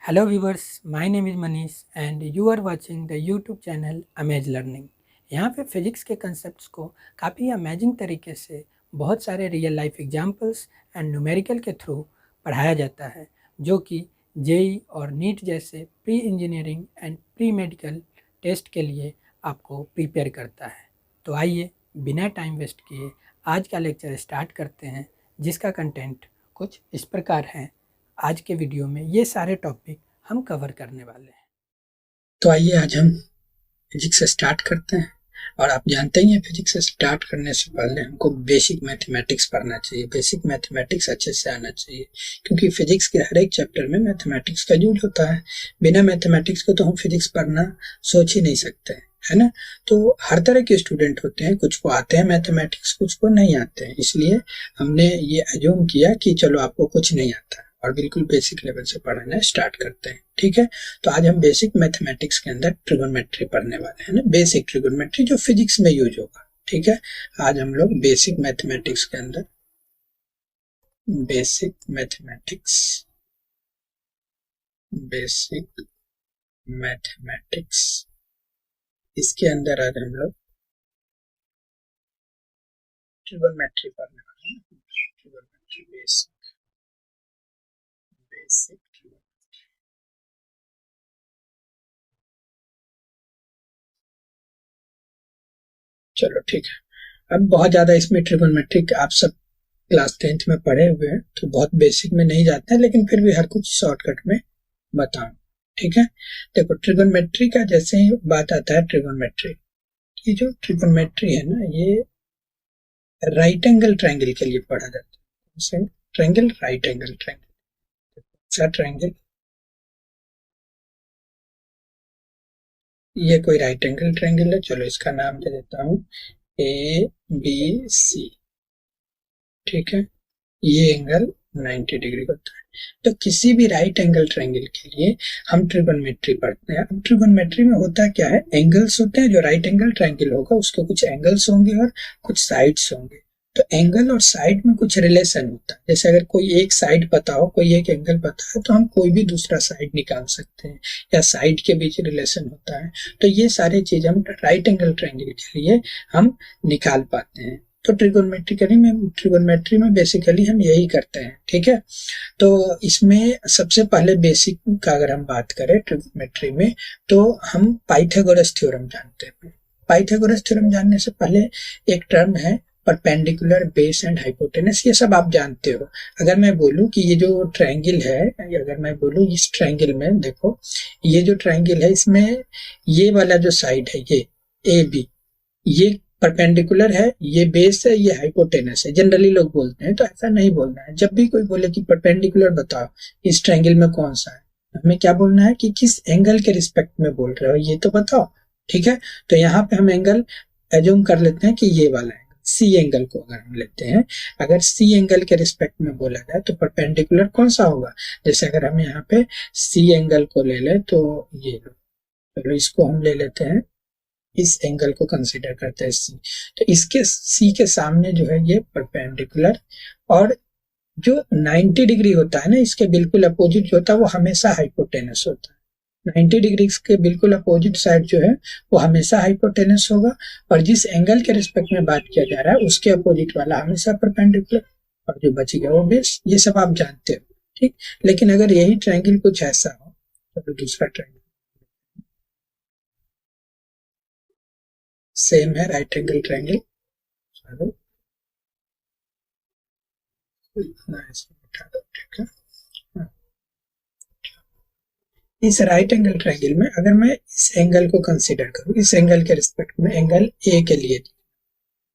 Hello viewers, my name is Manish and you are watching the YouTube channel Amaz Learning। यहाँ पे physics के concepts को काफ़ी amazing तरीके से बहुत सारे real life examples and numerical के थ्रू पढ़ाया जाता है, जो कि जेई और नीट जैसे pre engineering and pre medical test के लिए आपको प्रिपेयर करता है। तो आइए बिना टाइम वेस्ट किए आज का लेक्चर स्टार्ट करते हैं, जिसका कंटेंट कुछ इस प्रकार है। आज के वीडियो में ये सारे टॉपिक हम कवर करने वाले हैं। तो आइए आज हम फिजिक्स से स्टार्ट करते हैं। और आप जानते ही हैं, फिजिक्स से स्टार्ट करने से पहले हमको बेसिक मैथमेटिक्स पढ़ना चाहिए। बेसिक मैथमेटिक्स अच्छे से आना चाहिए, क्योंकि फिजिक्स के हर एक चैप्टर में मैथमेटिक्स का यूज होता है। बिना मैथमेटिक्स को तो हम फिजिक्स पढ़ना सोच ही नहीं सकते, है ना। तो हर तरह के स्टूडेंट होते हैं, कुछ को आते हैं मैथमेटिक्स, कुछ को नहीं आते हैं। इसलिए हमने ये अज्यूम किया कि चलो आपको कुछ नहीं आता और बिल्कुल बेसिक लेवल से पढ़ना स्टार्ट करते हैं, ठीक है। तो आज हम बेसिक मैथमेटिक्स के अंदर ट्रिगोनोमेट्री पढ़ने वाले हैं ना, बेसिक ट्रिगोनोमेट्री जो फिजिक्स में यूज होगा, ठीक है। आज हम लोग बेसिक मैथमेटिक्स के अंदर बेसिक मैथमेटिक्स इसके अंदर आज हम लोग ट्रिगोनोमेट्री पढ़ने वाले हैं। ट्रिगोनोमेट्री बेसिक चलो ठीक है। अब बहुत ज्यादा इसमें ट्रिगोनोमेट्रिक आप सब क्लास 10th में पढ़े हुए हैं, तो बहुत बेसिक में नहीं जाते हैं, लेकिन फिर भी हर कुछ शॉर्टकट में बताऊं, ठीक है। देखो, ट्रिगोनोमेट्री का जैसे ही बात आता है, ट्रिगोनोमेट्री, ये जो ट्रिगोनोमेट्री है ना, ये राइट एंगल ट्रायंगल के लिए पढ़ा जाता है। ट्रायंगल, राइट एंगल ट्रायंगल, अच्छा ट्रायंगल, ये कोई राइट एंगल ट्रायंगल है। चलो इसका नाम दे देता हूँ ABC, ठीक है। ये एंगल 90 डिग्री होता है। तो किसी भी राइट एंगल ट्रायंगल के लिए हम ट्रिगोनोमेट्री पढ़ते हैं। अब ट्रिगोनोमेट्री में होता क्या है, एंगल्स होते हैं। जो राइट एंगल ट्रायंगल होगा उसके कुछ एंगल्स होंगे और कुछ साइड्स होंगे। तो एंगल और साइड में कुछ रिलेशन होता है। जैसे अगर कोई एक साइड पता हो, कोई एक एंगल पता है, तो हम कोई भी दूसरा साइड निकाल सकते हैं, या साइड के बीच रिलेशन होता है। तो ये सारी चीज हम राइट एंगल ट्रायंगल के लिए हम निकाल पाते हैं। तो ट्रिगोनोमेट्री में बेसिकली हम यही करते हैं, ठीक है। तो इसमें सबसे पहले बेसिक का अगर हम बात करें ट्रिगोनोमेट्री में, तो हम पाइथागोरस थ्योरम जानते हैं। पाइथागोरस थ्योरम जानने से पहले एक टर्म है परपेंडिकुलर, बेस एंड हाइपोटेनस, ये सब आप जानते हो। अगर मैं बोलूं कि ये जो ट्रायंगल है, अगर मैं बोलूं इस ट्रायंगल में देखो, ये जो ट्रायंगल है, इसमें ये वाला जो साइड है, ये AB, ये परपेंडिकुलर है, ये बेस है, ये हाइपोटेनस है। जनरली लोग बोलते हैं, तो ऐसा नहीं बोलना है। जब भी कोई बोले कि परपेंडिकुलर बताओ इस ट्रायंगल में कौन सा है, हमें क्या बोलना है कि किस एंगल के रिस्पेक्ट में बोल रहे हो, ये तो बताओ, ठीक है। तो यहाँ पे हम एंगल एज्यूम कर लेते हैं कि ये वाला एंगल, C एंगल को अगर हम लेते हैं, अगर C एंगल के रिस्पेक्ट में बोला जाए तो परपेंडिकुलर कौन सा होगा। जैसे अगर हम यहाँ पे C एंगल को ले लें, तो ये चलो इसको हम ले लेते हैं, इस एंगल को कंसीडर करते हैं C। तो इसके C के सामने जो है ये परपेंडिकुलर, और जो 90 डिग्री होता है ना, इसके बिल्कुल अपोजिट जो होता है वो हमेशा हाइपोटेनस होता है। 90 डिग्री के बिल्कुल अपोजिट साइड जो है वो हमेशा हाइपोटेनस होगा, और जिस एंगल के रिस्पेक्ट में बात किया जा रहा है उसके अपोजिट वाला हमेशा परपेंडिकुलर, और जो बच गया वो बेस। ये सब आप जानते हो, ठीक। लेकिन अगर यही ट्रायंगल कुछ ऐसा हो, तो दूसरा ट्रायंगल सेम है, राइट एंगल ट्रायंगल, ठीक है। इस राइट एंगल ट्रायंगल में अगर मैं इस एंगल को कंसीडर करूं, इस एंगल के रिस्पेक्ट में एंगल A के लिए,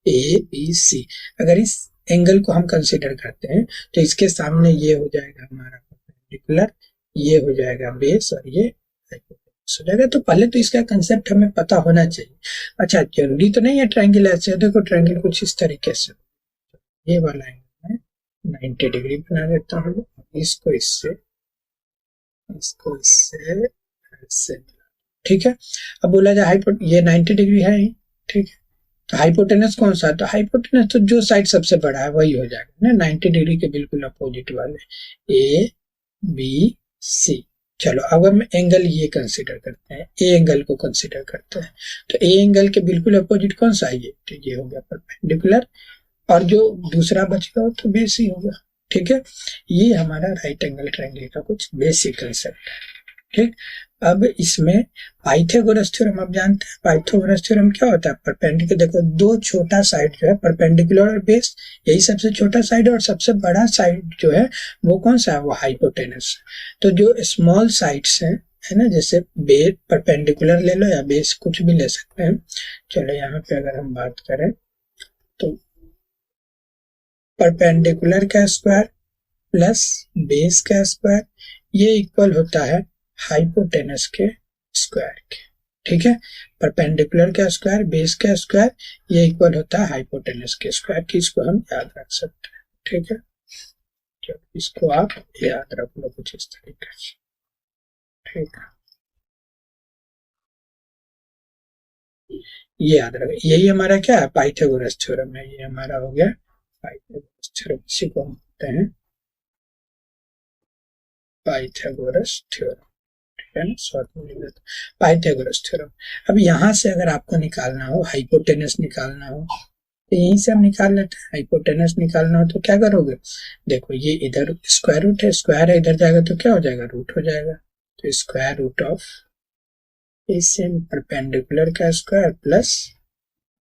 ABC, अगर इस एंगल को हम कंसीडर करते हैं, तो इसके सामने ये हो जाएगा हमारा परपेंडिकुलर, ये हो जाएगा बेस, और ये हाइपोटेनस हो जाएगा। तो पहले तो इसका कंसेप्ट हमें पता होना चाहिए। अच्छा, जरूरी तो नहीं है ट्रायंगल ऐसे। देखो, ट्रायंगल कुछ इस तरीके से, ये वाला एंगल मैं 90 डिग्री बना देता हूँ, इसको इससे ऐसे, ठीक है। अब बोला जाए ये 90 डिग्री है, ठीक है। तो हाइपोटेनस कौन सा है, तो हाइपोटेनस तो जो साइड सबसे बड़ा है वही हो जाएगा ना, 90 डिग्री के बिल्कुल अपोजिट वाले, ABC, चलो अब हम एंगल ये कंसीडर करते हैं, ए एंगल को कंसीडर करते हैं। तो ए एंगल के बिल्कुल अपोजिट कौन सा है ये, तो ये हो गया परपेंडिकुलर, और जो दूसरा बचेगा तो बेस ही होगा। ठीक है, ये हमारा राइट एंगल ट्रायंगल का कुछ बेसिक कंसेप्ट है। ठीक, अब इसमें पाइथागोरस थ्योरम आप जानते हैं। पाइथागोरस थ्योरम क्या होता है, परपेंडिकुलर, देखो दो छोटा साइड जो है परपेंडिकुलर और बेस, यही सबसे छोटा साइड है, और सबसे बड़ा साइड जो है वो कौन सा है, वो हाइपोटेनस। तो जो स्मॉल साइड्स हैं, है ना, जैसे बेस परपेंडिकुलर ले लो या बेस, कुछ भी ले सकते हैं। चलो यहाँ पे अगर हम बात करें तो परपेंडिकुलर का स्क्वायर प्लस बेस का स्क्वायर, ये इक्वल होता है हाइपोटेनस के स्क्वायर के। ठीक है, परपेंडिकुलर का स्क्वायर बेस का स्क्वायर, ये इक्वल होता है हाइपोटेनस के स्क्वायर की। इसको हम याद रख सकते हैं। ठीक है, तो इसको आप याद रख लो कुछ इस तरीके से। ठीक है, ये याद रख, यही हमारा क्या है, पाइथागोरस थ्योरम है। ये हमारा हो गया पाइथागोरस थ्योरम, इसी को हम कहते हैं पाइथागोरस थ्योरम। है ना, शॉर्ट में लिख देते पाइथागोरस थ्योरम। अब यहाँ से अगर आपको निकालना हो, हाइपोटेनस निकालना हो, तो यहीं से हम निकाल लेते हैं। हाइपोटेनस निकालना हो तो क्या करोगे, देखो ये इधर स्क्वायर रूट है, स्क्वायर है इधर जाएगा तो क्या हो जाएगा, रूट हो जाएगा। तो square root of same perpendicular का स्क्वायर प्लस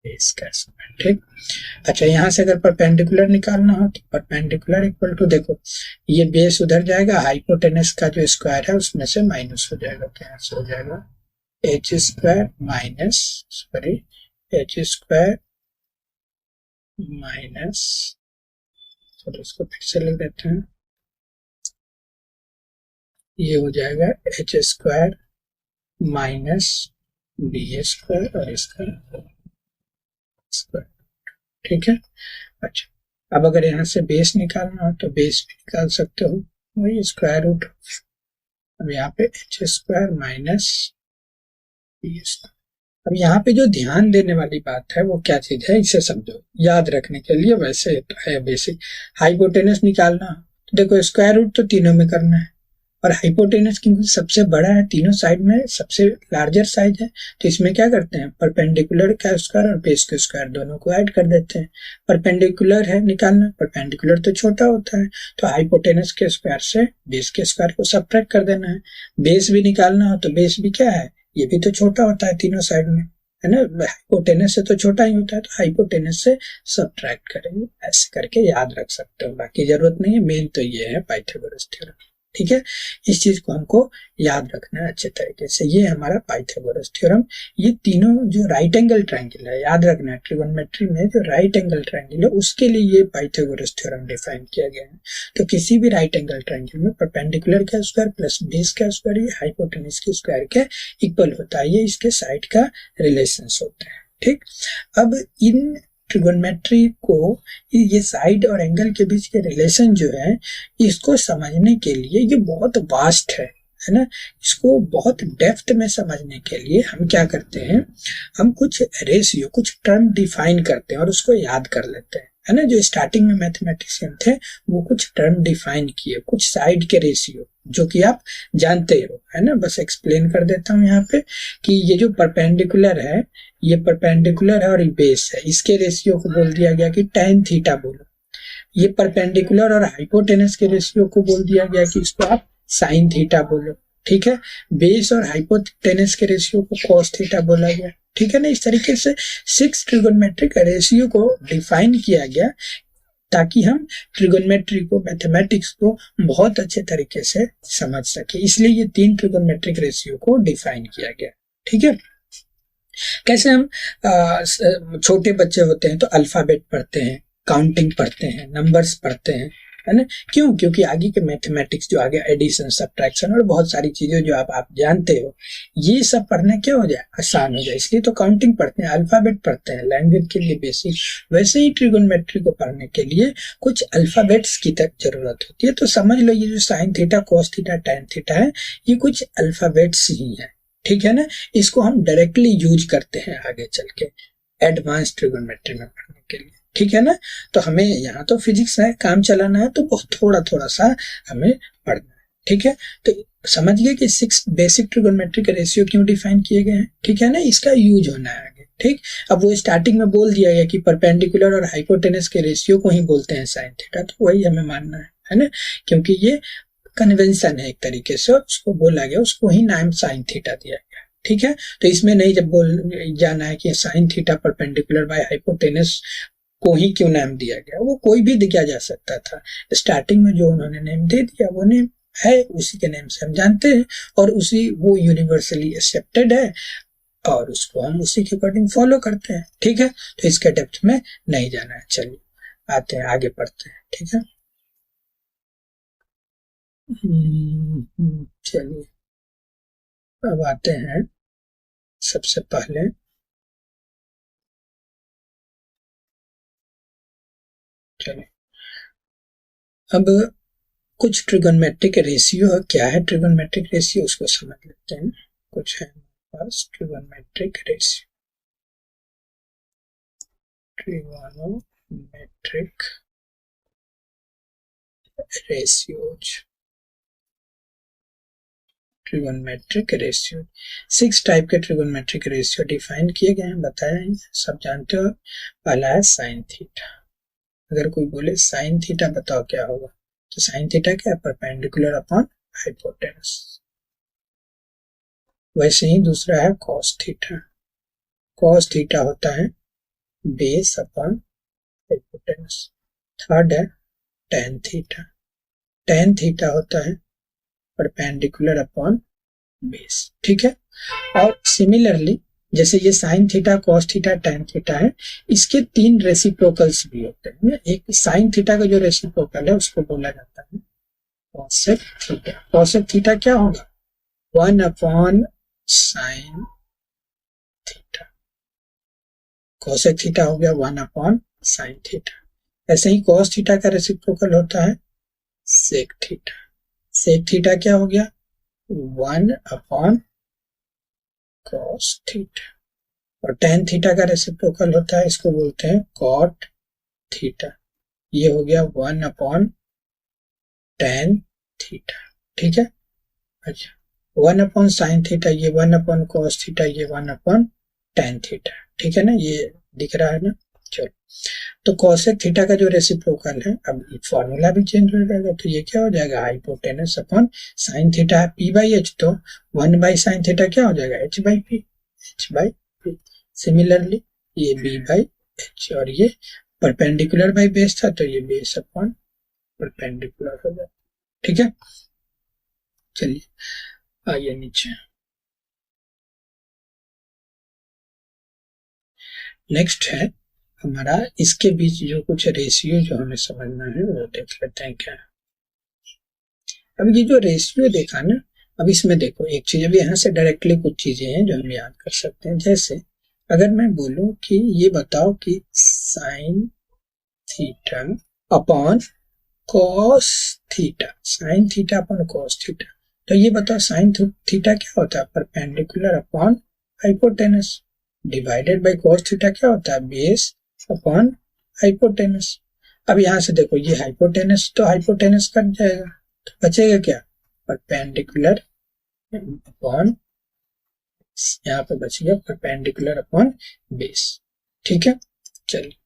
बेस का स्क्वायर। ठीक, अच्छा यहाँ से अगर परपेंडिकुलर निकालना हो तो परपेंडिकुलर इक्वल टू, देखो ये बेस उधर जाएगा, हाइपोटेनस का जो स्क्वायर है उसमें से माइनस हो जाएगा, तो यहाँ से हो जाएगा H square minus, sorry H square minus, चलो इसको फिर से लिख देते हैं, ये हो जाएगा H square minus B square और इसका स्क्वायर। ठीक है, अच्छा अब अगर यहाँ से बेस निकालना हो तो बेस भी निकाल सकते हो, वही स्क्वायर रूट। अब यहाँ पे H square minus B square. अब यहाँ पे जो ध्यान देने वाली बात है वो क्या चीज है, इसे समझो याद रखने के लिए। वैसे तो है बेसिक, हाइपोटेनस निकालना तो देखो स्क्वायर रूट तो तीनों में करना है, और हाइपोटेनस क्योंकि सबसे बड़ा है, तीनों साइड में सबसे लार्जर साइज है, तो इसमें क्या करते हैं, परपेंडिकुलर का स्क्वायर और बेस का स्क्वायर दोनों को ऐड कर देते हैं। परपेंडिकुलर है निकालना, परपेंडिकुलर तो छोटा होता है, तो हाइपोटेनस के स्क्वायर से बेस के स्क्वायर को सबट्रैक्ट कर देना है। बेस भी निकालना हो तो बेस भी क्या है, ये भी तो छोटा होता है तीनों साइड में, है ना, हाइपोटेनस से तो छोटा ही होता है, तो हाइपोटेनस से सबट्रैक्ट करेंगे। ऐसे करके याद रख सकते हो, बाकी जरूरत नहीं है, मेन तो ये है पाइथागोरस थ्योरम। ठीक है, इस चीज को हमको याद रखना है अच्छे तरीके से। ये हमारा पाइथागोरस थ्योरम, ये तीनों जो राइट एंगल ट्रायंगल है, याद रखना है ट्रिगोनोमेट्री में जो राइट एंगल ट्रायंगल है उसके लिए ये पाइथागोरस थ्योरम डिफाइन किया गया है। तो किसी भी राइट एंगल ट्रायंगल में परपेंडिकुलर का स्क्वायर प्लस बेस का स्क्वायर ये हाइपोटेनस के स्क्वायर के इक्वल होता है, ये इसके साइड का रिलेशंस होता है। ठीक, अब इन ट्रिगोनोमेट्री को, ये साइड और एंगल के बीच के रिलेशन जो है, इसको समझने के लिए ये बहुत वास्ट है ना, इसको बहुत डेप्थ में समझने के लिए हम क्या करते हैं, हम कुछ रेशियो, कुछ टर्म डिफाइन करते हैं और उसको याद कर लेते हैं, है ना। जो स्टार्टिंग में मैथमेटिशियन थे वो कुछ टर्म डिफाइन किए, कुछ साइड के रेशियो जो कि आप जानते हो, है ना। बस एक्सप्लेन कर देता हूँ यहाँ पे कि ये जो परपेंडिकुलर है, ये परपेंडिकुलर है और ये बेस है, इसके रेशियो को बोल दिया गया कि tan थीटा बोलो। ये परपेंडिकुलर और हाइपोटेनस के रेशियो को बोल दिया गया कि इसको आप साइन थीटा बोलो। ठीक है, बेस और हाइपोटेनस के रेशियो को cos थीटा बोला गया। ठीक है ना, इस तरीके से 6 ट्रिगोनोमेट्रिक रेशियो को डिफाइन किया गया ताकि हम ट्रिगोनोमेट्री को, मैथमेटिक्स को बहुत अच्छे तरीके से समझ सके, इसलिए ये 3 ट्रिगोनोमेट्रिक रेशियो को डिफाइन किया गया। ठीक है, कैसे हम छोटे बच्चे होते हैं तो अल्फाबेट पढ़ते हैं, काउंटिंग पढ़ते हैं, नंबर्स पढ़ते हैं, है ना। क्यों, क्योंकि आगे के मैथमेटिक्स जो आगे एडिशन, सब्ट्रैक्शन और बहुत सारी चीजें जो आप जानते हो, ये सब पढ़ना क्या हो जाए, आसान हो जाए, इसलिए तो काउंटिंग पढ़ते हैं, अल्फाबेट पढ़ते हैं, लैंग्वेज के लिए बेसिक। वैसे ही ट्रिगोनोमेट्री को पढ़ने के लिए कुछ अल्फाबेट्स की तक जरूरत होती है। तो समझ लो ये जो sign theta, cos theta, tan theta है, ये कुछ अल्फाबेट्स ही है। ठीक है ना, इसको हम डायरेक्टली यूज करते हैं आगे चल के एडवांस ट्रिगोनोमेट्री में पढ़ने के लिए। ठीक है ना, तो हमें यहाँ तो फिजिक्स है, काम चलाना है, तो बहुत थोड़ा थोड़ा सा हमें पढ़ना है। ठीक है, तो समझ गए कि 6 बेसिक ट्रिगोनोमेट्रिक रेशियो क्यों डिफाइन किए गए हैं, ठीक है ना, इसका यूज होना है आगे, ठीक। अब वो स्टार्टिंग में बोल दिया गया कि परपेंडिकुलर और हाइपोटेनस के रेशियो को ही बोलते हैं साइन थीटा, तो वही हमें मानना है ना, क्योंकि ये कन्वेंशन है एक तरीके से, उसको बोला गया, उसको ही नाम साइन थीटा दिया गया, ठीक है। तो इसमें नहीं जब बोल जाना है कि sine theta perpendicular by hypotenuse को ही क्यों नाम दिया गया, वो कोई भी दिया जा सकता था, स्टार्टिंग में जो उन्होंने नेम दे दिया वो नेम है, उसी के नेम से हम जानते हैं, और उसी वो यूनिवर्सली एक्सेप्टेड है और उसको हम उसी के अकॉर्डिंग फॉलो करते हैं, ठीक है। तो इसके डेप्थ में नहीं जाना है, चलिए आते हैं आगे पढ़ते हैं, ठीक है। चलिए अब आते हैं सबसे पहले चलिए अब कुछ ट्रिगोनोमेट्रिक रेशियो क्या है, ट्रिगोनोमेट्रिक रेशियो उसको समझ लेते हैं। कुछ है पास trigonometric ratio, trigonometric ratios, trigonometric ratio 6 type के ट्रिगोनोमेट्रिक रेशियो डिफाइन किए गए हैं, बताया है, सब जानते हो। पहला है साइन थीटा, अगर कोई बोले साइन थीटा बताओ क्या होगा, तो साइन थीटा क्या है, परपेंडिकुलर अपॉन हाइपोटेनस। वैसे ही दूसरा है कॉस थीटा, कॉस थीटा होता है बेस अपॉन हाइपोटेनस। थर्ड है टेन थीटा, टेन थीटा होता है परपेंडिकुलर अपॉन बेस, ठीक है। और सिमिलरली जैसे ये sign theta cos theta tan theta है, इसके 3 रेसिप्रोकल्स भी होते हैं। एक साइन थीटा का जो रेसिप्रोकल है उसको बोला जाता है कॉसेक थीटा। कॉसेक थीटा क्या होगा, 1 upon sine theta, cosec theta हो गया 1 अपॉन साइन थीटा। ऐसे ही कॉस थीटा का रेसिप्रोकल होता है सेक थीटा, सेक थीटा क्या हो गया 1 अपॉन कॉस थीटा। और टेन थीटा का रेसिप्रोकल होता है, इसको बोलते हैं कॉट थीटा, ये हो गया 1 अपॉन टेन थीटा, ठीक है। अच्छा 1 अपॉन साइन थीटा, ये 1 अपॉन कॉस थीटा, ये 1 अपॉन टेन थीटा, ठीक है ना, ये दिख रहा है ना। चलो तो कॉसेक थीटा का जो रेसिप्रोकल है, अब फॉर्मूला भी चेंज हो जाएगा, तो ये क्या हो जाएगा हाइपोटेनस अपॉन साइन थीटा है पी बाई एच, तो 1 बाई साइन थीटा क्या हो जाएगा H by P, H by P. Similarly ये बी बाई एच, और ये परपेंडिकुलर बाई बेस था तो ये बेस अपॉन परपेंडिकुलर हो जाएगा, ठीक है। चलिए आइए नीचे, नेक्स्ट है हमारा इसके बीच जो कुछ रेशियो जो हमें समझना है वो देख लेते हैं क्या। अब ये जो रेशियो देखा ना, अब इसमें देखो एक चीज, अब यहाँ से डायरेक्टली कुछ चीजें हैं जो हम याद कर सकते हैं। जैसे अगर मैं बोलूं कि ये बताओ कि sine theta upon cos theta, sine theta upon cos theta, तो ये बताओ साइन थीटा क्या होता है perpendicular upon hypotenuse, divided by cos theta क्या होता है बेस अपॉन हाइपोटेनस। अब यहां से देखो ये हाइपोटेनस तो हाइपोटेनस कट जाएगा, तो बचेगा क्या परपेंडिकुलर अपॉन, यहाँ पे बच गया परपेंडिकुलर अपॉन बेस, ठीक है। चलिए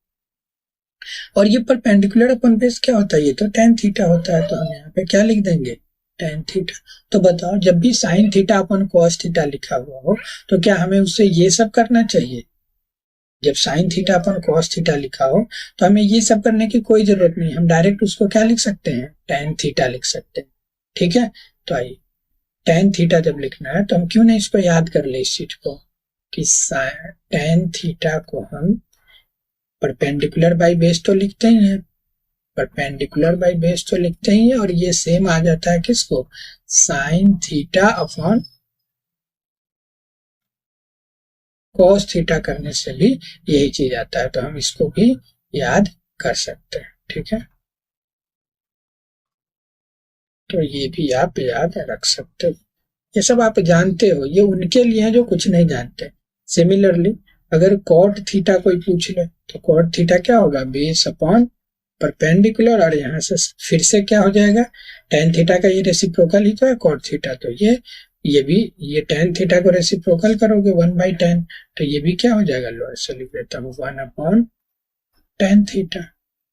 और ये परपेंडिकुलर अपॉन बेस क्या होता है, ये तो टेन थीटा होता है, तो हम यहाँ पे क्या लिख देंगे टेन थीटा। तो बताओ जब भी sine theta upon cos theta लिखा हुआ हो तो क्या हमें उससे ये सब करना चाहिए, जब साइन थीटा अपन कॉस थीटा लिखा हो तो हमें ये सब करने की कोई जरूरत नहीं, हम डायरेक्ट उसको क्या लिख सकते हैं टेन थीटा लिख सकते हैं, ठीक है। तो आइए टेन थीटा जब लिखना है तो हम क्यों नहीं इसको याद कर ले इस चीज को कि टेन थीटा को हम परपेंडिकुलर बाई बेस तो लिखते ही हैं, परपेंडिकुलर बाई बेस तो लिखते ही हैं, और ये सेम आ जाता है किसको sine theta upon cos theta करने से भी यही चीज आता है, तो हम इसको भी याद कर सकते हैं, ठीक है। तो ये भी आप याद रख सकते हो, ये सब आप जानते हो, ये उनके लिए है जो कुछ नहीं जानते। सिमिलरली अगर कॉट थीटा कोई पूछ ले तो कॉट थीटा क्या होगा बेस अपॉन परपेंडिकुलर, और यहाँ से फिर से क्या हो जाएगा, टेन थीटा का ये रेसिप्रोकल ही तो है कॉट थीटा, तो ये भी, ये टेन थीटा को रेसिप्रोकल करोगे 1/10, तो ये भी क्या हो जाएगा, लो ऐसे लिख देता हूँ 1/10 थीटा,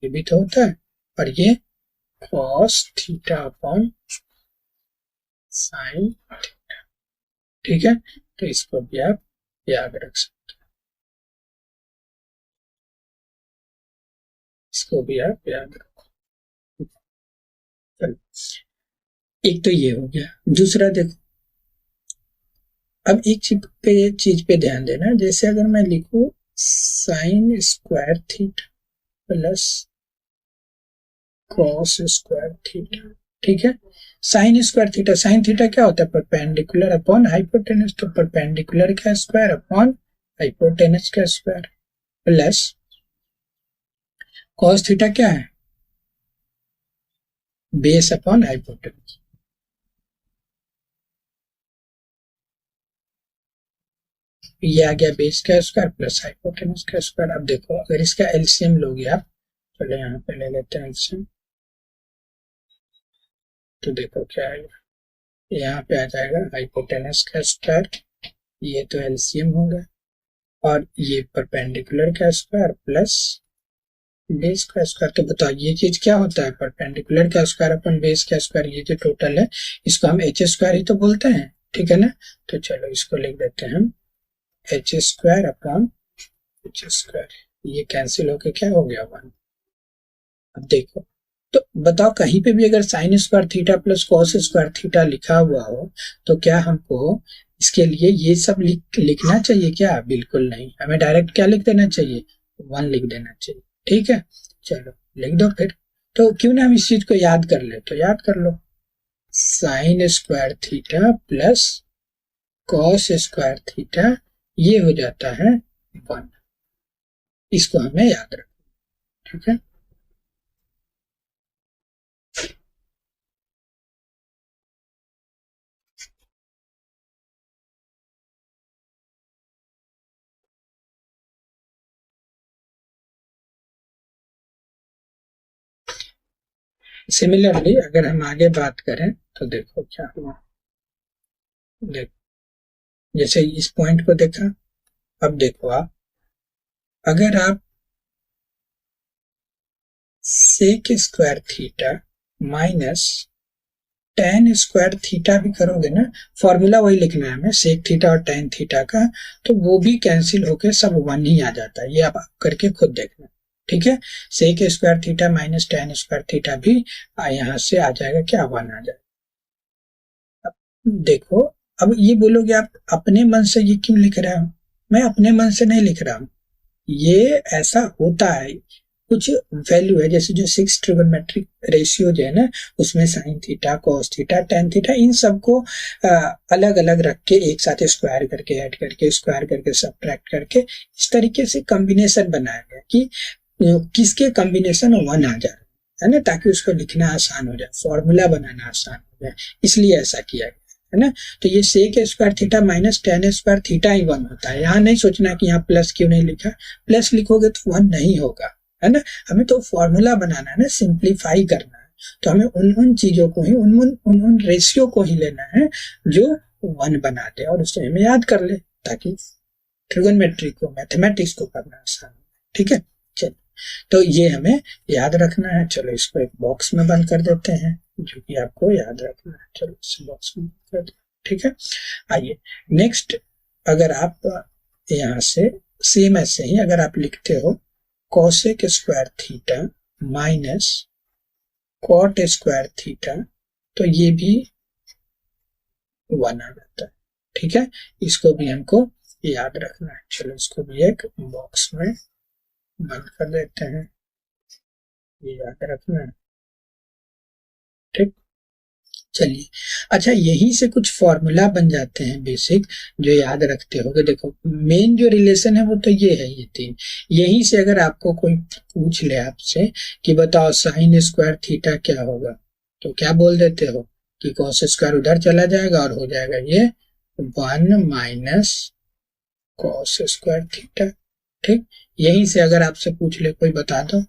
ये भी तो होता है, और ये cos theta upon sine theta, ठीक है। तो इसको भी आप याद रख सकते हैं, इसको भी आप याद रखो। एक तो ये हो गया। दूसरा देखो, अब एक चीज पे ध्यान देना, जैसे अगर मैं लिखूं sign square theta plus cos square theta, ठीक है। Sign square theta, sine theta क्या होता है, परपेंडिकुलर अपॉन हाइपोटेनस, तो परपेंडिकुलर का स्क्वायर अपॉन हाइपोटेनस का स्क्वायर, प्लस कॉस थीटा क्या है, बेस अपॉन हाइपोटेनस, ये आ गया बेस का स्क्वायर प्लस हाइपोटेनस का स्क्वायर। अब देखो अगर इसका एलसीएम लोगे आप, चलो यहाँ पे ले लेते हैं एलसीएम, तो देखो क्या आएगा, यहाँ पे आ जाएगा हाइपोटेनस का स्क्वायर, ये तो एलसीएम होगा, और ये परपेंडिकुलर का स्क्वायर प्लस बेस का स्क्वायर। तो बताओ ये चीज क्या होता है, परपेंडिकुलर का स्क्वायर अपन बेस का स्क्वायर, ये जो टोटल है इसको हम एच स्क्वायर ही तो बोलते हैं, ठीक है ना। तो चलो इसको लिख देते हैं हम H square upon H square, ये कैंसिल होके क्या हो गया 1। अब देखो, तो बताओ कहीं पे भी अगर sign square theta plus cos square theta लिखा हुआ हो, तो क्या हमको इसके लिए ये सब लिखना चाहिए क्या, बिल्कुल नहीं, हमें डायरेक्ट क्या लिख देना चाहिए, 1 लिख देना चाहिए, ठीक है। चलो लिख दो फिर, तो क्यों ना हम इस चीज को याद कर ले, तो याद कर लो, sine square theta plus cos square theta, ये हो जाता है 1, इसको हमें याद रखना, ठीक है। सिमिलरली अगर हम आगे बात करें तो देखो क्या हुआ, देखो जैसे इस पॉइंट को देखा, अब देखो आप अगर आप sec square theta minus tan square theta भी करोगे ना, फॉर्मूला वही लिखना है हमें, सेक थीटा और टेन थीटा का, तो वो भी कैंसिल होके सब 1 ही आ जाता है, ये आप करके खुद देखना, ठीक है। Sec square theta minus tan square theta भी यहाँ से आ जाएगा क्या, 1 आ जाएगा। अब देखो, अब ये बोलोगे आप अपने मन से ये क्यों लिख रहे हो, मैं अपने मन से नहीं लिख रहा हूँ, ये ऐसा होता है, कुछ वैल्यू है, जैसे जो 6 ट्रिगोनोमेट्रिक रेशियो जो है ना, उसमें sine theta cos theta tan theta इन सबको अलग अलग रख के एक साथ स्क्वायर करके ऐड करके स्क्वायर करके सब्ट्रैक्ट करके इस तरीके से कॉम्बिनेशन बनाया गया कि किसके कॉम्बिनेशन 1 आ जाए, है ना, ताकि उसको लिखना आसान हो जाए, फॉर्मूला बनाना आसान हो जाए, इसलिए ऐसा किया गया है ना। तो ये sec square theta minus tan square theta ही 1 होता है, यहाँ नहीं सोचना कि यहाँ प्लस क्यों नहीं लिखा, प्लस लिखोगे तो 1 नहीं होगा, है ना। हमें तो फॉर्मूला बनाना है ना, सिंप्लीफाई करना है, तो हमें उन चीजों को ही उन रेशियो को ही लेना है जो 1 बना दे और उसे हमें याद कर ले, ताकि ट्रिगोनोमेट्री को मैथमेटिक्स को करना आसान हो, ठीक है। चलो, तो ये हमें याद रखना है, चलो इसको एक बॉक्स में बंद कर देते हैं, जो कि आपको याद रखना है, चलो इस बॉक्स में कर दो, ठीक है। आइए नेक्स्ट, अगर आप यहाँ से सेम ऐसे ही अगर आप लिखते हो cosec square theta minus cot square theta, तो ये भी 1 आ जाता है, ठीक है। इसको भी हमको याद रखना है, चलो इसको भी एक बॉक्स में बंद कर देते हैं, ये याद रखना है, ठीक। चलिए, अच्छा यही से कुछ फॉर्मूला बन जाते हैं बेसिक, जो याद रखते होगे। देखो मेन जो रिलेशन है वो तो ये है, ये 3, यही से अगर आपको कोई पूछ ले आपसे कि बताओ साइन स्क्वायर थीटा क्या होगा, तो क्या बोल देते हो कि कॉस स्क्वायर उधर चला जाएगा और हो जाएगा ये 1 माइनस कॉस स्क्वायर थीटा, ठीक। यही से अगर आपसे पूछ ले कोई, बता दो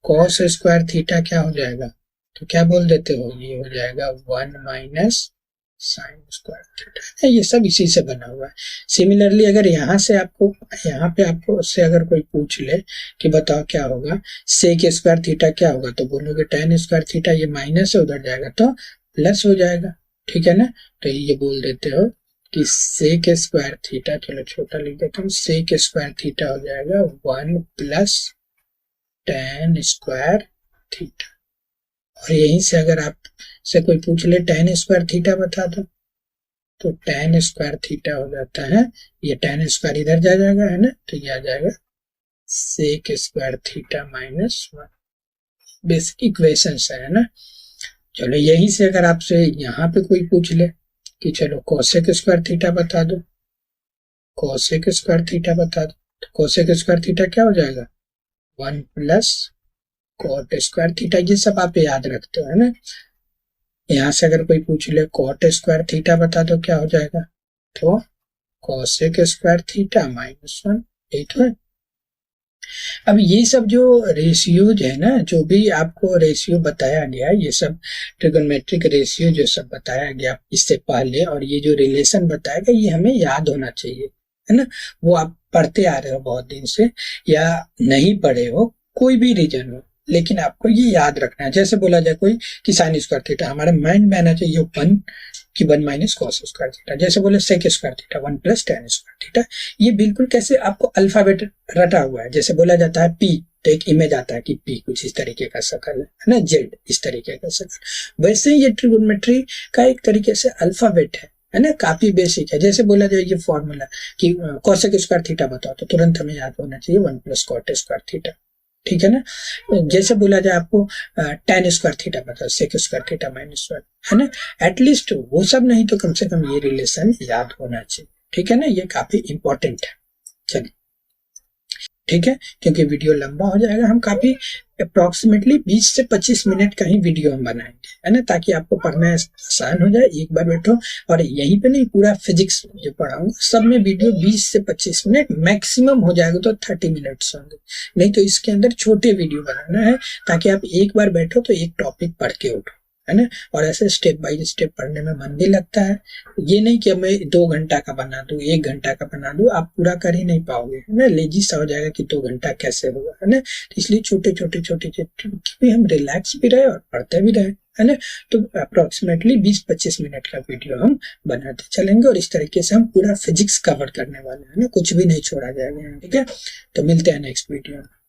कॉस स्क्वायर थीटा क्या हो जाएगा, तो क्या बोल देते हो, ये हो जाएगा 1 माइनस साइन स्क्वायर थीटा। ये सब इसी से बना हुआ है। सिमिलरली अगर यहाँ से आपको, यहाँ पे आपको उससे अगर कोई पूछ ले कि बताओ क्या होगा, सेक स्क्वायर थीटा क्या होगा, तो बोलोगे टेन स्क्वायर थीटा, ये माइनस से उधर जाएगा तो प्लस हो जाएगा, ठीक है ना। तो ये बोल देते हो कि सेक स्क्वायर थीटा, चलो छोटा लिख देता हूँ, सेक स्क्वायर थीटा हो जाएगा 1 प्लस टेन स्क्वायर थीटा। और यहीं से अगर आप से कोई पूछ ले टेन स्क्वायर थीटा बता दो, तो टेन स्क्वायर थीटा हो जाता है, ये टेन स्क्वायर इधर जा जाएगा, है ना, तो ये आ जाएगा sec square theta minus 1। Basic equation है ना। चलो यहीं से अगर आपसे यहाँ पे कोई पूछ ले कि चलो कोसेक स्क्वायर थीटा बता दो, कोसेक स्क्वायर थीटा बता दो, तो कोसेक स्क्वायर थीटा क्या हो जाएगा, 1 प्लस कॉट स्क्वायर थीटा। ये सब आप याद रखते हो, है ना। यहाँ से अगर कोई पूछ ले कॉट स्क्वायर थीटा बता दो, क्या हो जाएगा, तो कोसेक स्क्वायर थीटा माइनस 1, यही तो है। अब ये सब जो रेशियोज है ना, जो भी आपको रेशियो बताया गया, ये सब ट्रिगोनोमेट्रिक रेशियो जो सब बताया गया इससे पहले, और ये जो रिलेशन बताया गया, ये हमें याद होना चाहिए, है ना। वो आप पढ़ते आ रहे हो बहुत दिन से, या नहीं पढ़े हो, कोई भी रीजन हो, लेकिन आपको ये याद रखना है। जैसे बोला जाए कोई कि साइन स्क्वायर थीटा, हमारे माइंड में आना चाहिए 1 कि 1 माइनस कॉस स्क्वायर थीटा। जैसे बोले sec square theta 1 plus tan square theta. ये बिल्कुल कैसे आपको अल्फाबेट रटा हुआ है। जैसे बोला जाता है पी, तो एक इमेज आता है कि पी कुछ इस तरीके का शक्ल है ना, जेड इस तरीके का शक्ल। वैसे ही ये ट्रिगोनोमेट्री का एक तरीके से अल्फाबेट है ना, काफी बेसिक है। जैसे बोला जाए ये फॉर्मूला कि कोसेक स्क्वायर थीटा बताओ, तो तुरंत हमें याद होना चाहिए 1 प्लस कॉट स्क्वायर थीटा, ठीक है ना। जैसे बोला जाए आपको टेन स्क्वायर थीटा बताओ, सेक स्क्वायर थीटा माइनस 1, है ना। एटलीस्ट वो सब नहीं तो कम से कम ये रिलेशन याद होना चाहिए, ठीक है ना। ये काफी इंपॉर्टेंट है। चलिए ठीक है, क्योंकि वीडियो लंबा हो जाएगा, हम काफी अप्रोक्सीमेटली 20 से 25 मिनट का ही वीडियो हम बनाएंगे, है ना, ताकि आपको पढ़ना आसान हो जाए। एक बार बैठो, और यहीं पे नहीं, पूरा फिजिक्स जो पढ़ाऊंगा सब में वीडियो 20 से 25 मिनट मैक्सिमम हो जाएगा, तो 30 मिनट्स होंगे। नहीं तो इसके अंदर छोटे वीडियो बनाना है, ताकि आप एक बार बैठो तो एक टॉपिक पढ़ के उठो, है ना। और ऐसे स्टेप बाय स्टेप पढ़ने में मन भी लगता है। ये नहीं कि मैं 2 घंटा का बना दूं, 1 घंटा का बना दूं, आप पूरा कर ही नहीं पाओगे, है ना। लेजी सा हो जाएगा कि 2 घंटा कैसे होगा, है ना। तो इसलिए छोटे छोटे भी हम रिलैक्स भी रहे और पढ़ते भी रहे, है ना। तो अप्रोक्सीमेटली 20-25 मिनट का वीडियो हम बनाते चलेंगे, और इस तरीके से हम पूरा फिजिक्स कवर करने वाले हैं ना, कुछ भी नहीं छोड़ा जाएगा, ठीक है। तो मिलते हैं नेक्स्ट वीडियो में।